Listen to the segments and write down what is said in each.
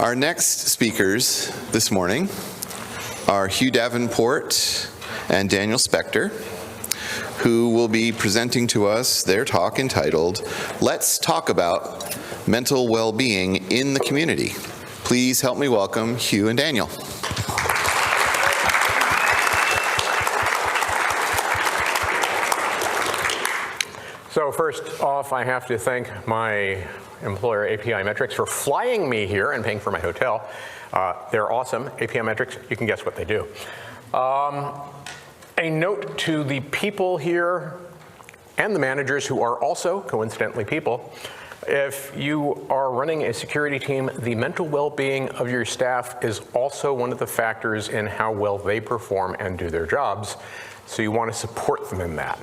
Our next speakers this morning are Hugh Davenport and Daniel Spector, who will be presenting to us their talk entitled, Let's Talk About Mental Well-Being in the Community. Please help me welcome Hugh and Daniel. So first off, I have to thank my employer, API Metrics, for flying me here and paying for my hotel. They're awesome. API Metrics, you can guess what they do. A note to the people here and the managers who are also, coincidentally, people. If you are running a security team, the mental well-being of your staff is also one of the factors in how well they perform and do their jobs. So you want to support them in that.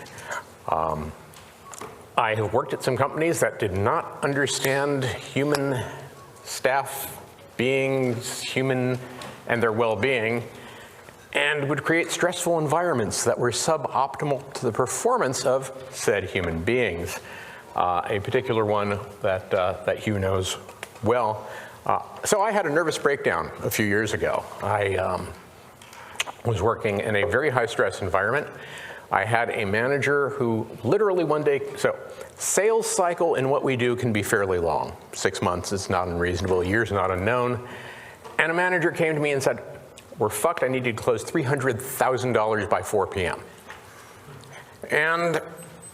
I have worked at some companies that did not understand human staff beings, human and their well-being, and would create stressful environments that were suboptimal to the performance of said human beings. A particular one that Hugh knows well. So I had a nervous breakdown a few years ago. I was working in a very high-stress environment. I had a manager who literally one day, so sales cycle in what we do can be fairly long. 6 months is not unreasonable, a year's not unknown. And a manager came to me and said, we're fucked, I need you to close $300,000 by 4 p.m. And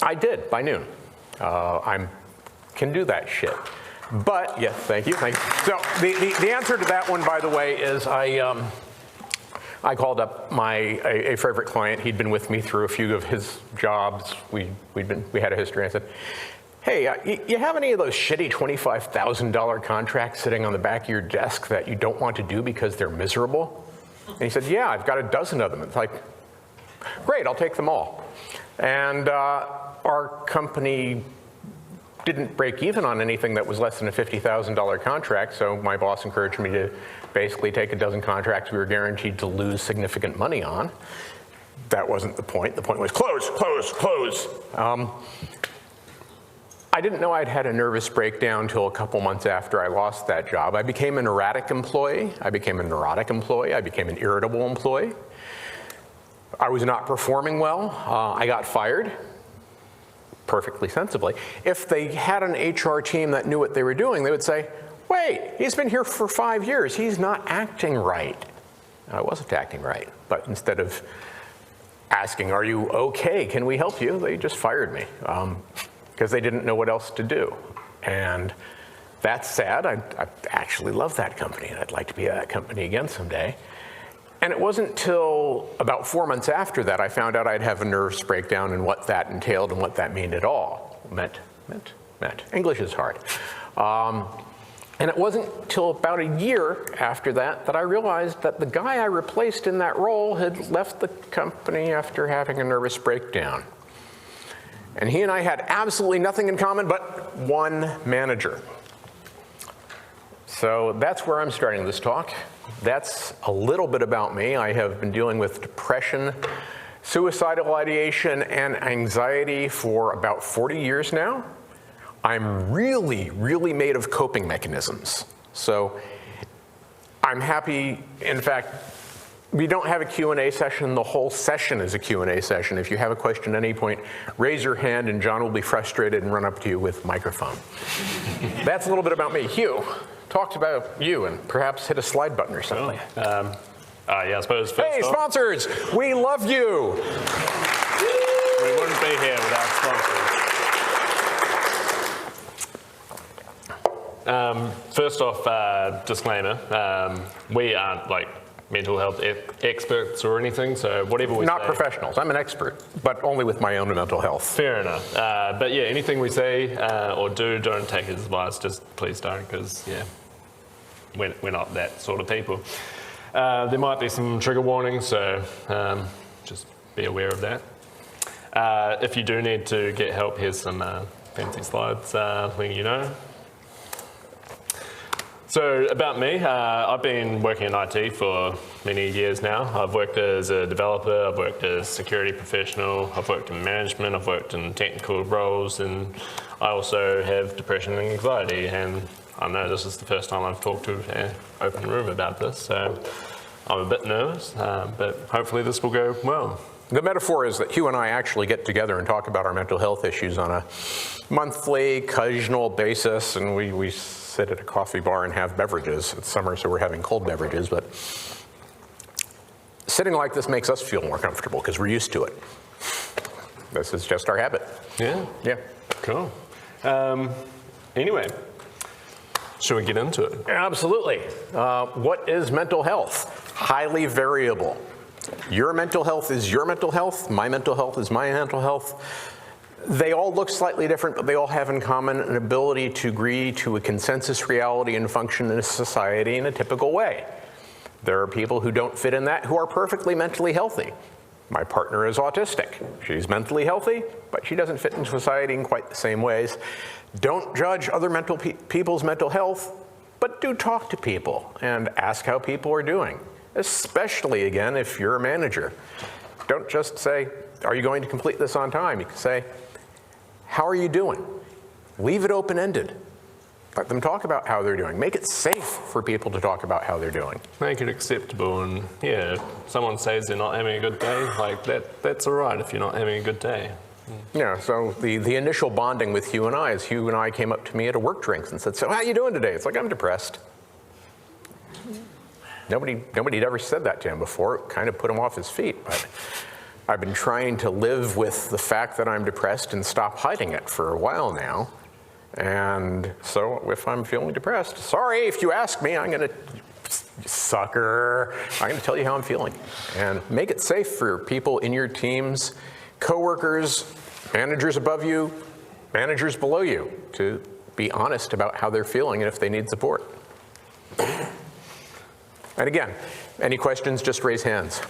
I did, by noon. I can do that shit. But, yes, thank you. So the answer to that one, by the way, is I called up a favorite client. He'd been with me through a few of his jobs. We had a history. I said, hey, you have any of those shitty $25,000 contracts sitting on the back of your desk that you don't want to do because they're miserable? And he said, yeah, I've got a dozen of them. It's like, great, I'll take them all. And our company didn't break even on anything that was less than a $50,000 contract, so my boss encouraged me to basically take a dozen contracts we were guaranteed to lose significant money on. That wasn't the point. The point was close, close, close. I didn't know I'd had a nervous breakdown until a couple months after I lost that job. I became an erratic employee. I became a neurotic employee. I became an irritable employee. I was not performing well. I got fired. Perfectly sensibly. If they had an HR team that knew what they were doing, they would say, wait, he's been here for 5 years. He's not acting right. I wasn't acting right. But instead of asking, are you okay? Can we help you? They just fired me because they didn't know what else to do. And that's sad. I actually love that company, and I'd like to be at that company again someday. And it wasn't till about 4 months after that I found out I'd have a nervous breakdown and what that entailed and what that meant at all. Meant. English is hard. And it wasn't till about a year after that that I realized that the guy I replaced in that role had left the company after having a nervous breakdown. And he and I had absolutely nothing in common but one manager. So that's where I'm starting this talk. That's a little bit about me. I have been dealing with depression, suicidal ideation, and anxiety for about 40 years now. I'm really, really made of coping mechanisms. So I'm happy, in fact, we don't have a Q&A session. The whole session is a Q&A session. If you have a question at any point, raise your hand and John will be frustrated and run up to you with a microphone. That's a little bit about me. Hugh, talk about you and perhaps hit a slide button or something. Yeah, I suppose first Hey, off, sponsors, we love you. we wouldn't be here without sponsors. First off, disclaimer, we aren't like mental health experts or anything, so whatever we say. Not professionals, I'm an expert, but only with my own mental health. Fair enough. But yeah, anything we say or do, don't take as advice, just please don't, because yeah, we're not that sort of people. There might be some trigger warnings, so just be aware of that. If you do need to get help, here's some fancy slides letting you know. So about me, I've been working in IT for many years now. I've worked as a developer, I've worked as a security professional, I've worked in management, I've worked in technical roles, and I also have depression and anxiety, and I know this is the first time I've talked to an open room about this, so I'm a bit nervous, but hopefully this will go well. The metaphor is that Hugh and I actually get together and talk about our mental health issues on a monthly, occasional basis, and we sit at a coffee bar and have beverages. It's summer, so we're having cold beverages, but sitting like this makes us feel more comfortable because we're used to it. This is just our habit. Yeah? Yeah. Cool. Anyway, should we get into it? Absolutely. What is mental health? Highly variable. Your mental health is your mental health. My mental health is my mental health. They all look slightly different, but they all have in common an ability to agree to a consensus reality and function in a society in a typical way. There are people who don't fit in that who are perfectly mentally healthy. My partner is autistic. She's mentally healthy, but she doesn't fit in society in quite the same ways. Don't judge other people's mental health, but do talk to people and ask how people are doing, especially, again, if you're a manager. Don't just say, are you going to complete this on time? You can say, how are you doing? Leave it open-ended. Let them talk about how they're doing. Make it safe for people to talk about how they're doing. Make it acceptable, and yeah, if someone says they're not having a good day, like that's all right if you're not having a good day. Yeah, so the initial bonding with Hugh and I is Hugh and I came up to me at a work drink and said, so how you doing today? It's like, I'm depressed. Nobody'd ever said that to him before. It kind of put him off his feet, but I've been trying to live with the fact that I'm depressed and stop hiding it for a while now. And so if I'm feeling depressed, sorry, if you ask me, I'm gonna, sucker, I'm gonna tell you how I'm feeling. And make it safe for people in your teams, coworkers, managers above you, managers below you, to be honest about how they're feeling and if they need support. And again, any questions, just raise hands.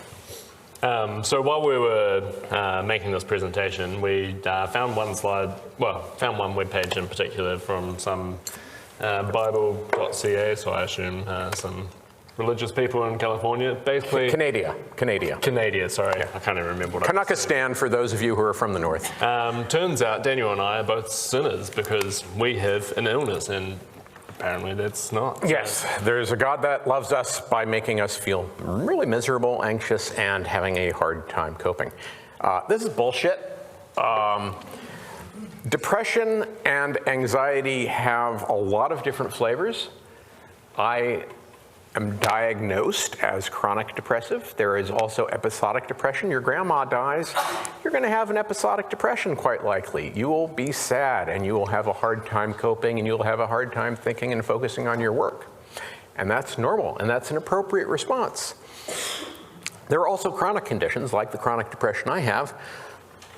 So while we were making this presentation, we found one webpage in particular from some Bible.ca, so I assume some religious people in California, basically. Canada, sorry, I can't even remember what Kanakistan for those of you who are from the north. Turns out Daniel and I are both sinners because we have an illness, and apparently that's not. Yes, there's a God that loves us by making us feel really miserable, anxious, and having a hard time coping. This is bullshit. Depression and anxiety have a lot of different flavors. I am diagnosed as chronic depressive. There is also episodic depression. Your grandma dies, you're going to have an episodic depression quite likely. You will be sad and you will have a hard time coping and you'll have a hard time thinking and focusing on your work. And that's normal and that's an appropriate response. There are also chronic conditions like the chronic depression I have.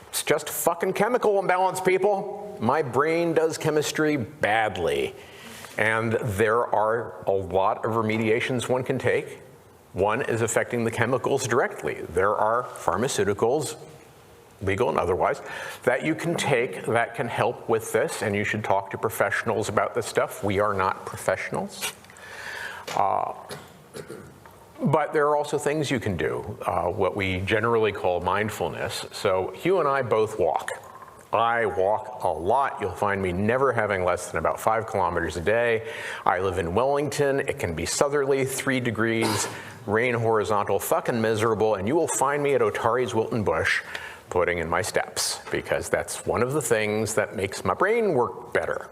It's just fucking chemical imbalance, people. My brain does chemistry badly. And there are a lot of remediations one can take. One is affecting the chemicals directly. There are pharmaceuticals, legal and otherwise, that you can take that can help with this, and you should talk to professionals about this stuff. We are not professionals. But there are also things you can do, what we generally call mindfulness. So Hugh and I both walk. I walk a lot. You'll find me never having less than about 5 kilometers a day. I live in Wellington. It can be southerly, 3 degrees, rain horizontal, fucking miserable, and you will find me at Otari's Wilton Bush putting in my steps, because that's one of the things that makes my brain work better.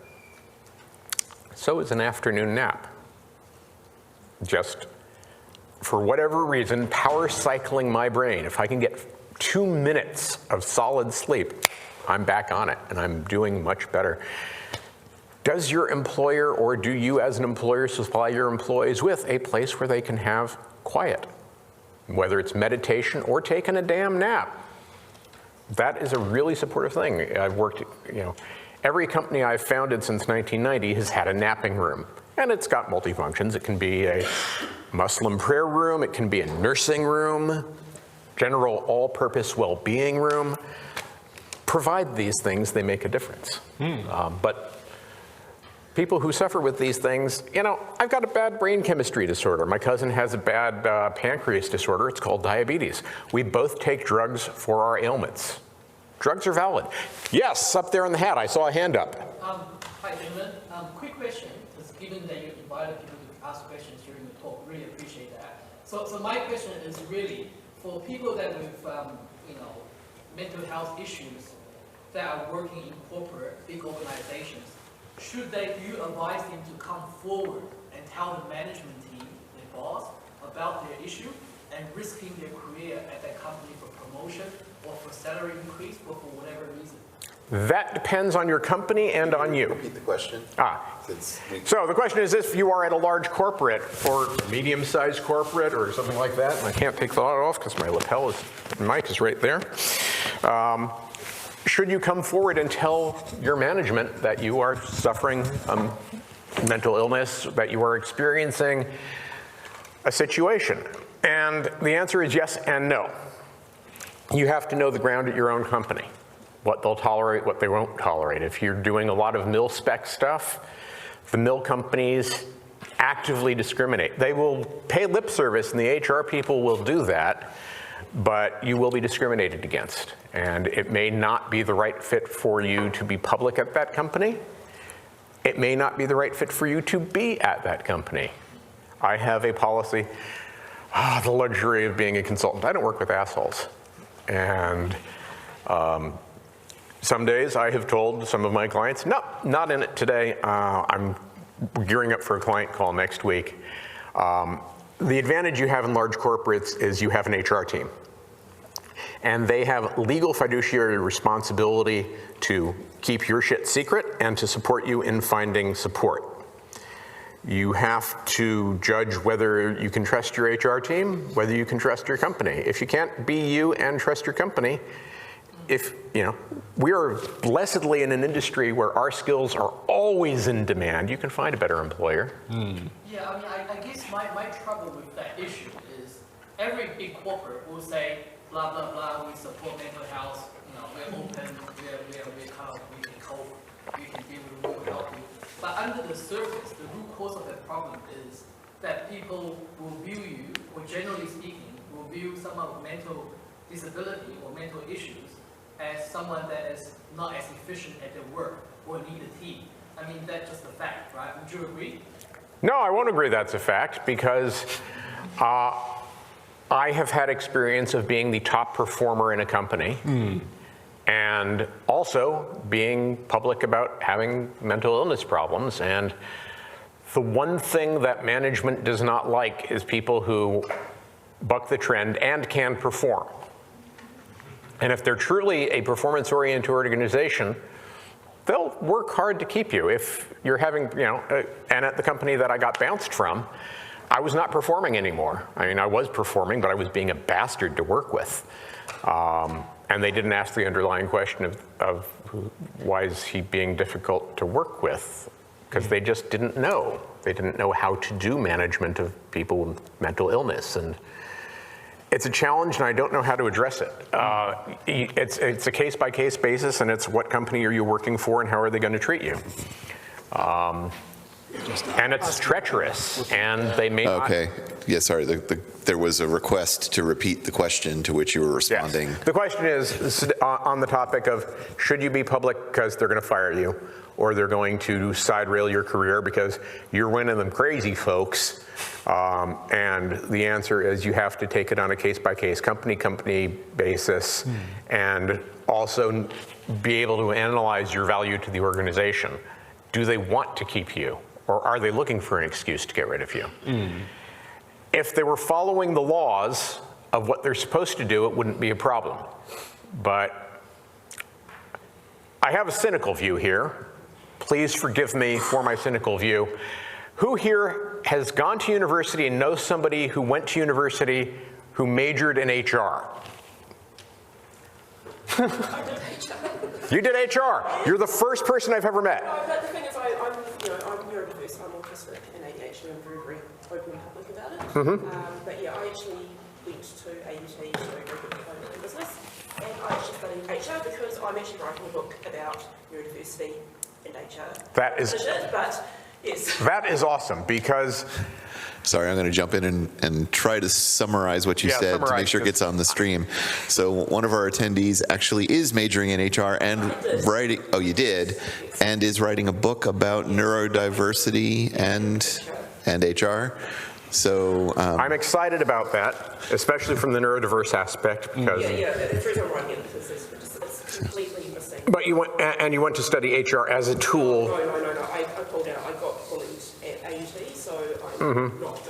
So is an afternoon nap. Just for whatever reason, power cycling my brain. If I can get 2 minutes of solid sleep, I'm back on it, and I'm doing much better. Does your employer, or do you as an employer, supply your employees with a place where they can have quiet? Whether it's meditation or taking a damn nap. That is a really supportive thing. I've worked, every company I've founded since 1990 has had a napping room. And it's got multifunctions. It can be a Muslim prayer room, it can be a nursing room, general all-purpose well-being room. Provide these things, they make a difference. But people who suffer with these things, I've got a bad brain chemistry disorder. My cousin has a bad pancreas disorder. It's called diabetes. We both take drugs for our ailments. Drugs are valid. Yes, up there in the hat, I saw a hand up. Hi, gentlemen. Quick question. This given that you invited people to ask questions during the talk, really appreciate that. So my question is really for people that with mental health issues that are working in corporate big organizations. Do you advise them to come forward and tell the management team, their boss, about their issue and risking their career at that company for promotion or for salary increase or for whatever reason? That depends on your company and on you. Repeat the question. So the question is, if you are at a large corporate or medium-sized corporate or something like that, and I can't take the light off because my mic is right there. Should you come forward and tell your management that you are suffering mental illness, that you are experiencing a situation? And the answer is yes and no. You have to know the ground at your own company, what they'll tolerate, what they won't tolerate. If you're doing a lot of mil-spec stuff, the mill companies actively discriminate. They will pay lip service, and the HR people will do that, but you will be discriminated against. And it may not be the right fit for you to be public at that company. It may not be the right fit for you to be at that company. I have a policy, the luxury of being a consultant. I don't work with assholes. And some days I have told some of my clients, no, not in it today. I'm gearing up for a client call next week. The advantage you have in large corporates is you have an HR team. And they have legal fiduciary responsibility to keep your shit secret and to support you in finding support. You have to judge whether you can trust your HR team, whether you can trust your company. If you can't be you and trust your company, we are blessedly in an industry where our skills are always in demand. You can find a better employer. Yeah, I guess my trouble with that issue is every big corporate will say, blah, blah, blah, we support mental health, we're open, we can cope, we can deal with it, we will help you. But under the surface, the root cause of that problem is that people will view you, or generally speaking, will view someone with mental disability or mental issues as someone that is not as efficient at their work or need a team. I mean, that's just a fact, right? Would you agree? No, I won't agree that's a fact because I have had experience of being the top performer in a company and also being public about having mental illness problems. And the one thing that management does not like is people who buck the trend and can perform. And if they're truly a performance-oriented organization, they'll work hard to keep you. If you're having, and at the company that I got bounced from, I was not performing anymore. I mean, I was performing, but I was being a bastard to work with. And they didn't ask the underlying question of why is he being difficult to work with? Because they just didn't know. They didn't know how to do management of people with mental illness. And it's a challenge, and I don't know how to address it. It's a case-by-case basis, and it's what company are you working for, and how are they going to treat you? And it's treacherous, and they may not. Okay. Yeah, sorry. There was a request to repeat the question to which you were responding. Yes. The question is on the topic of should you be public because they're going to fire you, or they're going to side rail your career because you're one of them crazy folks. And the answer is you have to take it on a case-by-case, company basis, and also be able to analyze your value to the organization. Do they want to keep you, or are they looking for an excuse to get rid of you? If they were following the laws of what they're supposed to do, it wouldn't be a problem. But I have a cynical view here. Please forgive me for my cynical view. Who here has gone to university and knows somebody who went to university who majored in HR? You did HR. You're the first person I've ever met. No, but the thing is, I'm neurodiverse, I'm autistic and ADHD, I'm very, very open and public about it. But yeah, I actually went to AUT to go get a diploma in business, and I actually studied HR because I'm actually writing a book about neurodiversity and HR. That is but yes. That is awesome, because Sorry, I'm going to jump in and try to summarize what you Yeah, said to make summarize, sure it gets on the stream. So one of our attendees actually is majoring in HR and writing, oh, you did, and is writing a book about neurodiversity and HR. So I'm excited about that, especially from the neurodiverse aspect, because. Yeah, the reason I'm writing it because it's completely missing. But you went to study HR as a tool. No. I pulled out. I got bullied at AUT, so I'm not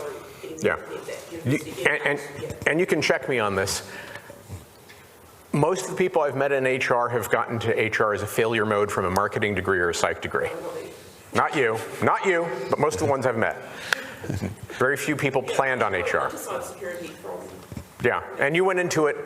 getting Yeah. that university. And you can check me on this. Most of the people I've met in HR have gotten to HR as a failure mode from a marketing degree or a psych degree. Not you, but most of the ones I've met. Very few people planned on HR. Cybersecurity from. Yeah, and you went into it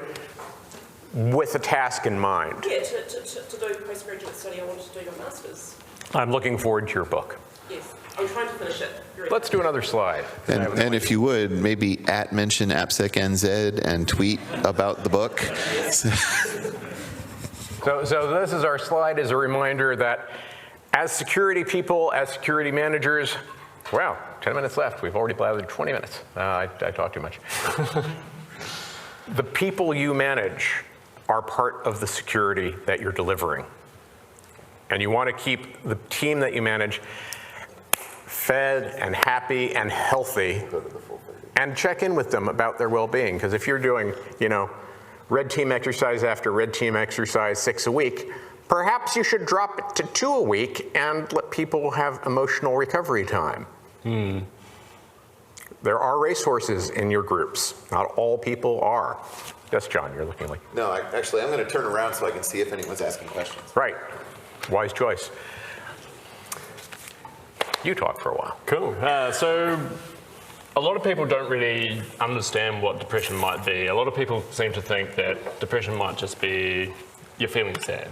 with a task in mind. Yeah, to do postgraduate study, I wanted to do my master's. I'm looking forward to your book. Yes, I'm trying to finish it. Let's do another slide. and if you would, maybe mention AppSec NZ and tweet about the book. So this is our slide as a reminder that as security people, as security managers, wow, 10 minutes left. We've already blathered 20 minutes. I talk too much. The people you manage are part of the security that you're delivering. And you want to keep the team that you manage fed and happy and healthy, and check in with them about their well-being. Because if you're doing, red team exercise after red team exercise 6 a week, perhaps you should drop it to 2 a week and let people have emotional recovery time. There are racehorses in your groups. Not all people are. Yes, John, you're looking like. No, actually, I'm going to turn around so I can see if anyone's asking questions. Right. Wise choice. You talk for a while. Cool. So a lot of people don't really understand what depression might be. A lot of people seem to think that depression might just be you're feeling sad.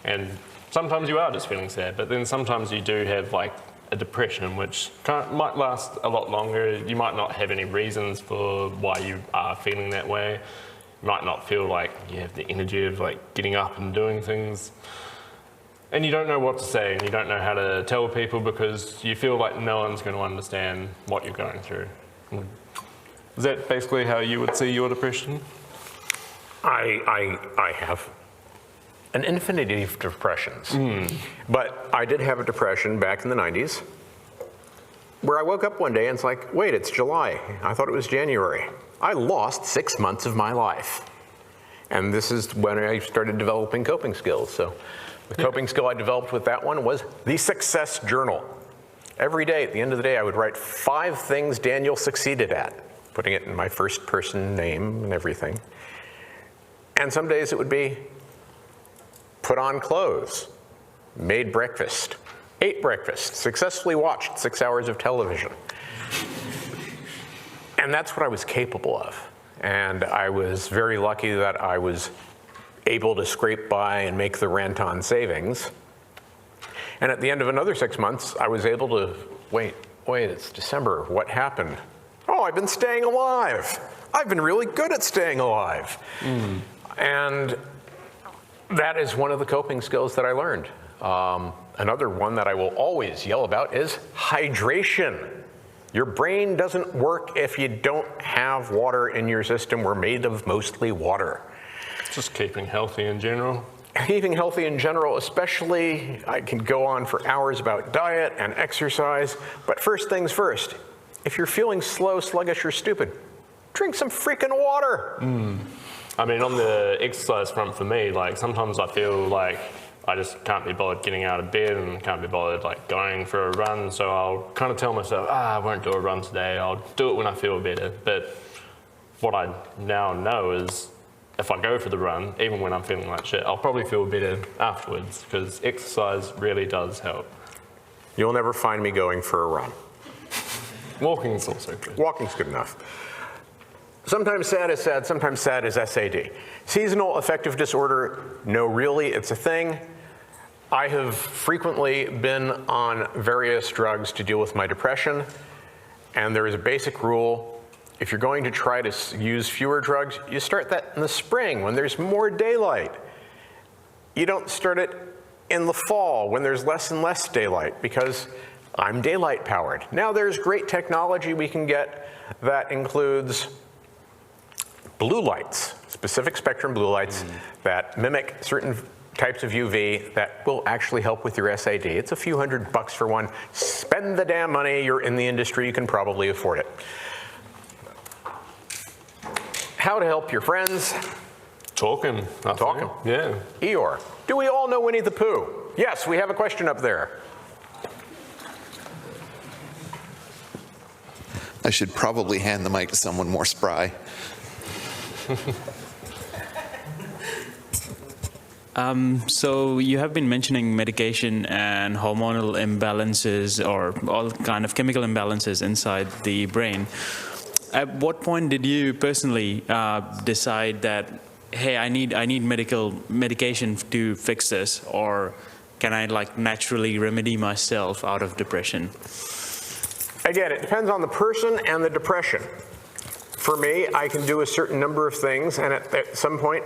And sometimes you are just feeling sad, but then sometimes you do have like a depression which might last a lot longer. You might not have any reasons for why you are feeling that way. You might not feel like you have the energy of like getting up and doing things. And you don't know what to say, and you don't know how to tell people because you feel like no one's going to understand what you're going through. Is that basically how you would see your depression? I have an infinity of depressions. But I did have a depression back in the 90s where I woke up one day and it's like, wait, it's July. I thought it was January. I lost 6 months of my life. And this is when I started developing coping skills. So the coping skill I developed with that one was the success journal. Every day, at the end of the day, I would write 5 things Daniel succeeded at, putting it in my first person name and everything. And some days it would be put on clothes, made breakfast, ate breakfast, successfully watched 6 hours of television. And that's what I was capable of. And I was very lucky that I was able to scrape by and make the rent on savings. And at the end of another 6 months, I was able to, wait, it's December, what happened? Oh, I've been staying alive. I've been really good at staying alive. And that is one of the coping skills that I learned. Another one that I will always yell about is hydration. Your brain doesn't work if you don't have water in your system. We're made of mostly water. Just keeping healthy in general. Keeping healthy in general, especially, I can go on for hours about diet and exercise, but first things first, if you're feeling slow, sluggish, or stupid, drink some freaking water. I mean, on the exercise front for me, like sometimes I feel like I just can't be bothered getting out of bed and can't be bothered like going for a run. So I'll kind of tell myself, I won't do a run today. I'll do it when I feel better. But what I now know is if I go for the run, even when I'm feeling like shit, I'll probably feel better afterwards because exercise really does help. You'll never find me going for a run. Walking's also good. Walking's good enough. Sometimes sad is sad, sometimes sad is SAD. Seasonal affective disorder, no really, it's a thing. I have frequently been on various drugs to deal with my depression, and there is a basic rule. If you're going to try to use fewer drugs, you start that in the spring when there's more daylight. You don't start it in the fall when there's less and less daylight, because I'm daylight powered. Now there's great technology we can get that includes blue lights, specific spectrum blue lights that mimic certain types of UV that will actually help with your SAD. It's a few $100 for one. Spend the damn money, you're in the industry, you can probably afford it. How to help your friends? Talking. I think. Talking. Yeah. Eeyore. Do we all know Winnie the Pooh? Yes, we have a question up there. I should probably hand the mic to someone more spry. So you have been mentioning medication and hormonal imbalances or all kind of chemical imbalances inside the brain. At what point did you personally decide that, hey, I need medication to fix this, or can I like naturally remedy myself out of depression? Again, it depends on the person and the depression. For me, I can do a certain number of things, and at some point,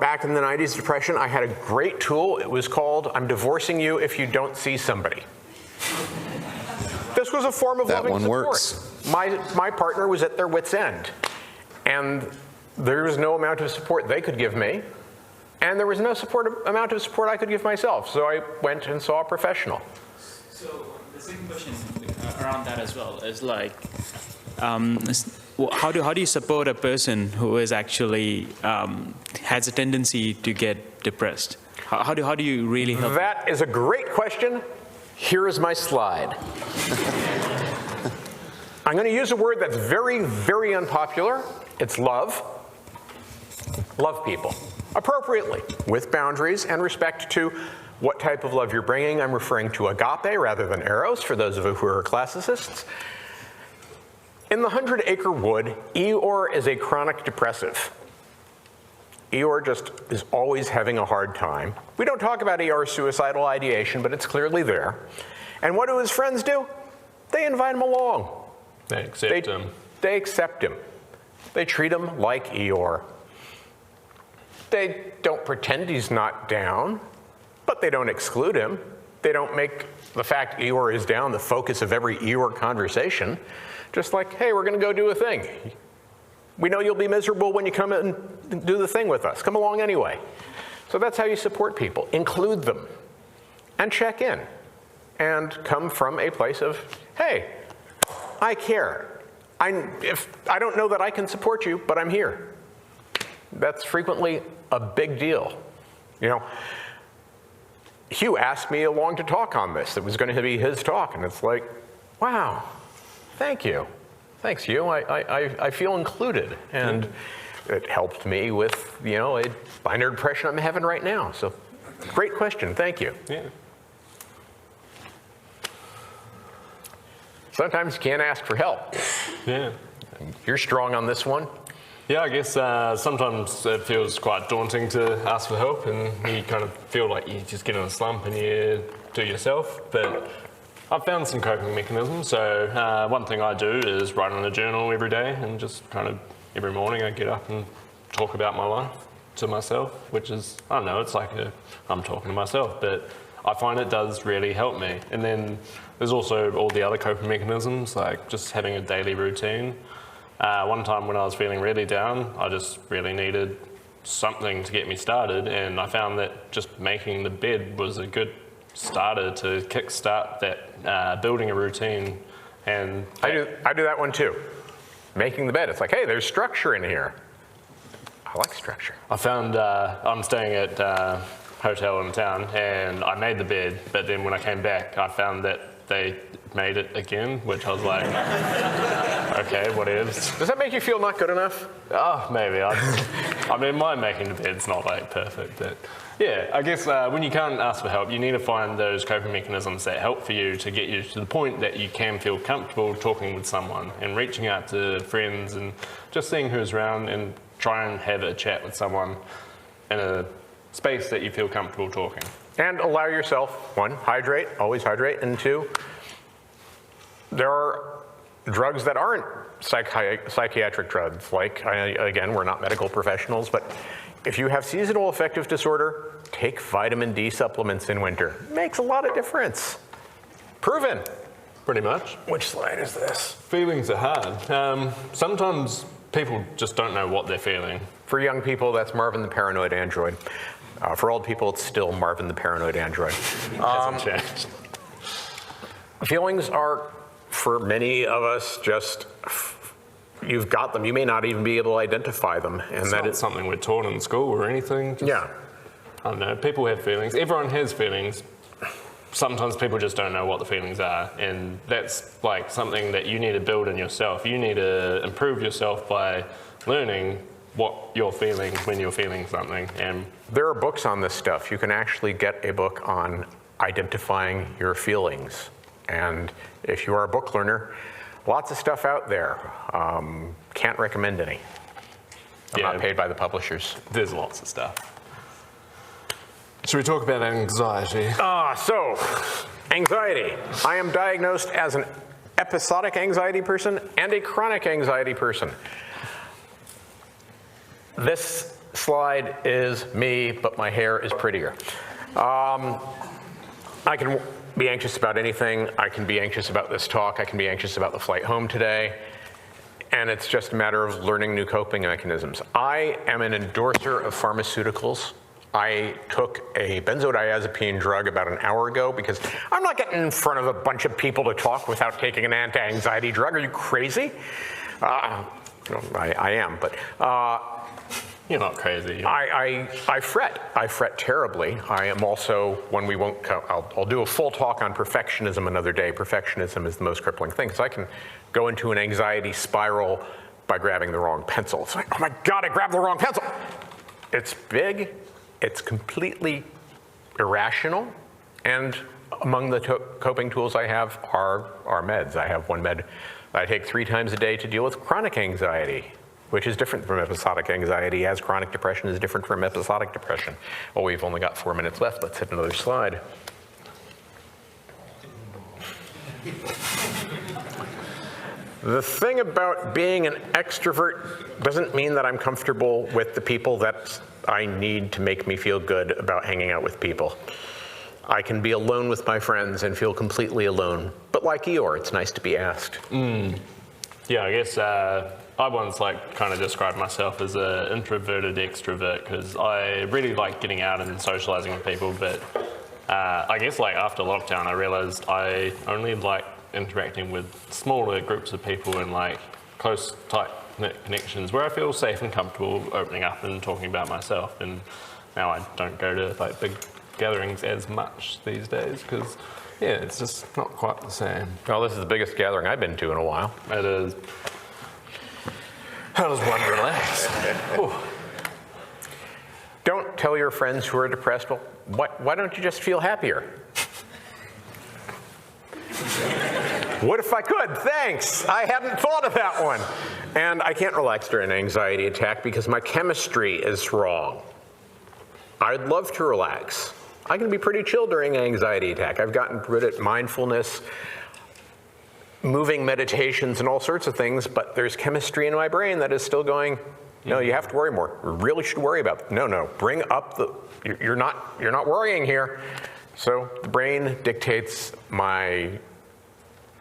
back in the 90s depression, I had a great tool. It was called, I'm divorcing you if you don't see somebody. This was a form of That loving one support. works. My partner was at their wit's end, and there was no amount of support they could give me, and there was no amount of support I could give myself, so I went and saw a professional. So the second question around that as well is like, how do you support a person who is actually has a tendency to get depressed? How do you really help? That is a great question. Here is my slide. I'm going to use a word that's very, very unpopular. It's love. Love people appropriately, with boundaries and respect to what type of love you're bringing. I'm referring to agape rather than eros, for those of you who are classicists. In the 100-acre wood, Eeyore is a chronic depressive. Eeyore just is always having a hard time. We don't talk about Eeyore's suicidal ideation, but it's clearly there. And what do his friends do? They invite him along. They accept him. They accept him. They treat him like Eeyore. They don't pretend he's not down, but they don't exclude him. They don't make the fact Eeyore is down the focus of every Eeyore conversation. Just like, hey, we're going to go do a thing. We know you'll be miserable when you come in and do the thing with us. Come along anyway. So that's how you support people. Include them and check in and come from a place of, hey, I care. If I don't know that I can support you, but I'm here. That's frequently a big deal. You know, Hugh asked me along to talk on this. It was going to be his talk, and it's like, wow, thank you. Thanks, Hugh. I feel included, and it helped me with, you know, a minor depression I'm having right now. So, great question. Thank you. Yeah. Sometimes you can't ask for help. Yeah. You're strong on this one. Yeah, I guess sometimes it feels quite daunting to ask for help, and you kind of feel like you just get in a slump and you do it yourself. But I've found some coping mechanisms. So one thing I do is write in a journal every day, and just kind of every morning I get up and talk about my life to myself, which is, I don't know, it's like I'm talking to myself, but I find it does really help me. And then there's also all the other coping mechanisms, like just having a daily routine. One time when I was feeling really down, I just really needed something to get me started, and I found that just making the bed was a good starter to kickstart that building a routine. And I do that one too. Making the bed. It's like, hey, there's structure in here. I like structure. I found I'm staying at a hotel in town, and I made the bed, but then when I came back, I found that they made it again, which I was like, okay, what is? Does that make you feel not good enough? Oh, maybe. I mean, my making the bed's not like perfect, but yeah, I guess when you can't ask for help, you need to find those coping mechanisms that help for you to get you to the point that you can feel comfortable talking with someone and reaching out to friends and just seeing who's around and try and have a chat with someone in a space that you feel comfortable talking. And allow yourself, one, hydrate, always hydrate, and two, there are drugs that aren't psychiatric drugs. Like, again, we're not medical professionals, but if you have seasonal affective disorder, take vitamin D supplements in winter. Makes a lot of difference. Proven. Pretty much. Which slide is this? Feelings are hard. Sometimes people just don't know what they're feeling. For young people, that's Marvin the Paranoid Android. For old people, it's still Marvin the Paranoid Android. Hasn't changed. Feelings are, for many of us, just, you've got them. You may not even be able to identify them. And It's that not is something we're taught in school or anything. Just, yeah. I don't know, people have feelings. Everyone has feelings. Sometimes people just don't know what the feelings are, and that's like something that you need to build in yourself. You need to improve yourself by learning what you're feeling when you're feeling something. And There are books on this stuff. You can actually get a book on identifying your feelings. And if you are a book learner, lots of stuff out there. Can't recommend any. I'm not paid by the publishers. there's lots of stuff. Should we talk about anxiety? So, anxiety. I am diagnosed as an episodic anxiety person and a chronic anxiety person. This slide is me, but my hair is prettier. I can be anxious about anything. I can be anxious about this talk. I can be anxious about the flight home today. And it's just a matter of learning new coping mechanisms. I am an endorser of pharmaceuticals. I took a benzodiazepine drug about an hour ago because I'm not getting in front of a bunch of people to talk without taking an anti-anxiety drug. Are you crazy? I am, but You're not crazy. I fret. I fret terribly. I am also, when we won't, I'll do a full talk on perfectionism another day. Perfectionism is the most crippling thing, because I can go into an anxiety spiral by grabbing the wrong pencil. It's like, oh my God, I grabbed the wrong pencil. It's big. It's completely irrational, and among the coping tools I have are meds. I have one med that I take 3 times a day to deal with chronic anxiety, which is different from episodic anxiety, as chronic depression is different from episodic depression. Oh, we've only got 4 minutes left. Let's hit another slide. The thing about being an extrovert doesn't mean that I'm comfortable with the people that I need to make me feel good about hanging out with people. I can be alone with my friends and feel completely alone. But like Eeyore, it's nice to be asked. Yeah, I guess I once kind of described myself as an introverted extrovert, because I really like getting out and socializing with people, but I guess after lockdown I realized I only like interacting with smaller groups of people in close, tight-knit connections where I feel safe and comfortable opening up and talking about myself. And now I don't go to big gatherings as much these days, because it's just not quite the same. Well, this is the biggest gathering I've been to in a while. It is. How does one relax? Don't tell your friends who are depressed, well, why don't you just feel happier? What if I could? Thanks. I hadn't thought of that one. And I can't relax during an anxiety attack because my chemistry is wrong. I'd love to relax. I can be pretty chill during an anxiety attack. I've gotten good at mindfulness, moving meditations, and all sorts of things, but there's chemistry in my brain that is still going, no, you have to worry more. You really should worry about it. No, bring up you're not worrying here. So the brain dictates my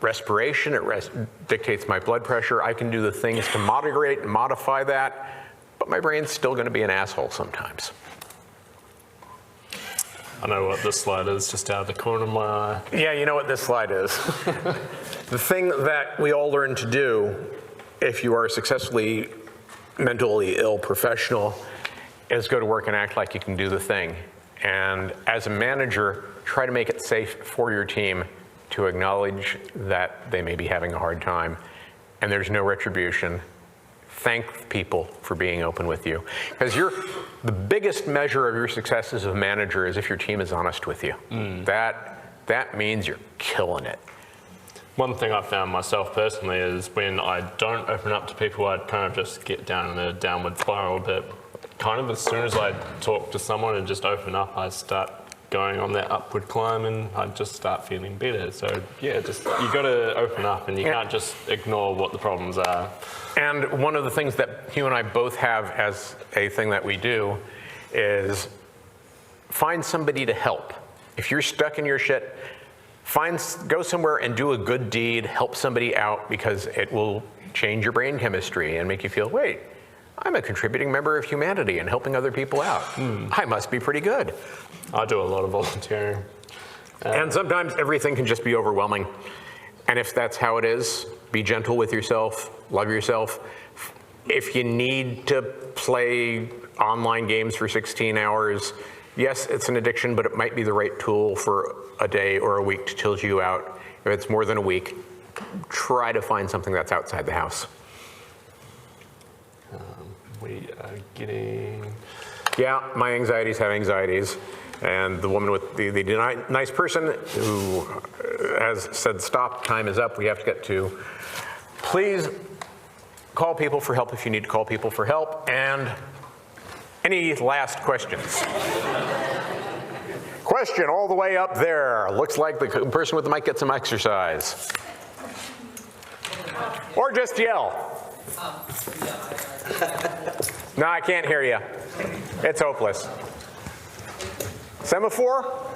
respiration, it dictates my blood pressure. I can do the things to moderate and modify that, but my brain's still going to be an asshole sometimes. I know what this slide is, just out of the corner of my eye. Yeah, you know what this slide is. The thing that we all learn to do if you are a successfully mentally ill professional is go to work and act like you can do the thing. And as a manager, try to make it safe for your team to acknowledge that they may be having a hard time, and there's no retribution. Thank people for being open with you. Because the biggest measure of your success as a manager is if your team is honest with you. That means you're killing it. One thing I've found myself personally is when I don't open up to people, I kind of just get down in a downward spiral, but kind of as soon as I talk to someone and just open up, I start going on that upward climb and I just start feeling better. So yeah, just you got to open up, and you can't just ignore what the problems are. And one of the things that Hugh and I both have as a thing that we do is find somebody to help. If you're stuck in your shit, Go somewhere and do a good deed, help somebody out, because it will change your brain chemistry and make you feel, wait, I'm a contributing member of humanity and helping other people out. I must be pretty good. I do a lot of volunteering. And sometimes everything can just be overwhelming. And if that's how it is, be gentle with yourself, love yourself. If you need to play online games for 16 hours, yes, it's an addiction, but it might be the right tool for a day or a week to chill you out. If it's more than a week, try to find something that's outside the house. We are getting... Yeah, my anxieties have anxieties. And the woman with the nice person who has said, stop, time is up, we have to get to. Please call people for help if you need to call people for help. And any last questions? Question all the way up there. Looks like the person with the mic gets some exercise. Or just yell. No, I can't hear you. It's hopeless. Semaphore?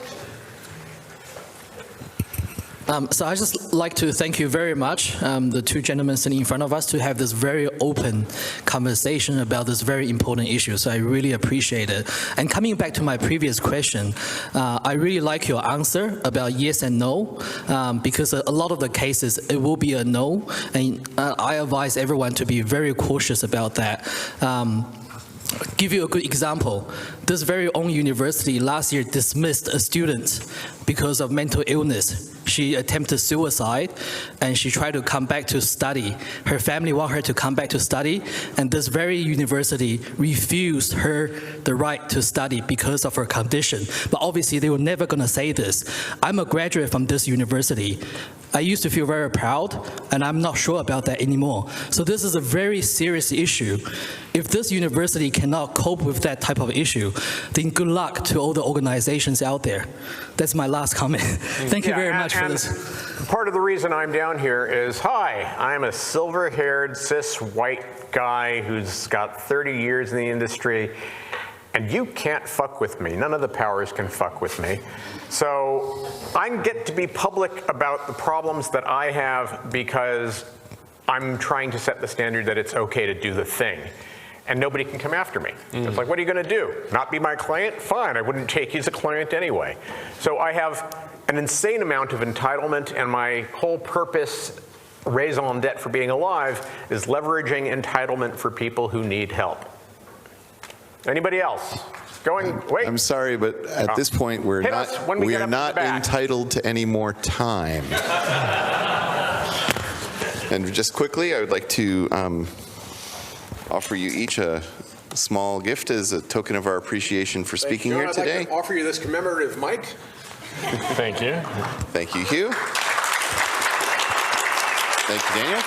So I just like to thank you very much, the two gentlemen sitting in front of us, to have this very open conversation about this very important issue. So I really appreciate it. And coming back to my previous question, I really like your answer about yes and no, because a lot of the cases it will be a no, and I advise everyone to be very cautious about that. Give you a good example. This very own university last year dismissed a student because of mental illness. She attempted suicide and she tried to come back to study. Her family want her to come back to study, and this very university refused her the right to study because of her condition. But obviously they were never gonna say this. I'm a graduate from this university. I used to feel very proud, and I'm not sure about that anymore. So this is a very serious issue. If this university cannot cope with that type of issue, then good luck to all the organizations out there. That's my last comment. Thank you very much for this. Part of the reason I'm down here is, hi, I'm a silver-haired, cis, white guy who's got 30 years in the industry, and you can't fuck with me. None of the powers can fuck with me. So I get to be public about the problems that I have because I'm trying to set the standard that it's okay to do the thing. And nobody can come after me. It's like, what are you gonna do? Not be my client? Fine, I wouldn't take you as a client anyway. So I have an insane amount of entitlement, and my whole purpose, raison d'etre for being alive, is leveraging entitlement for people who need help. Anybody else? Wait. I'm sorry, but at this point, we are not entitled to any more time. And just quickly, I would like to offer you each a small gift as a token of our appreciation for speaking here today. I'd like to offer you this commemorative mic. Thank you. Thank you, Hugh. Thank you, Daniel.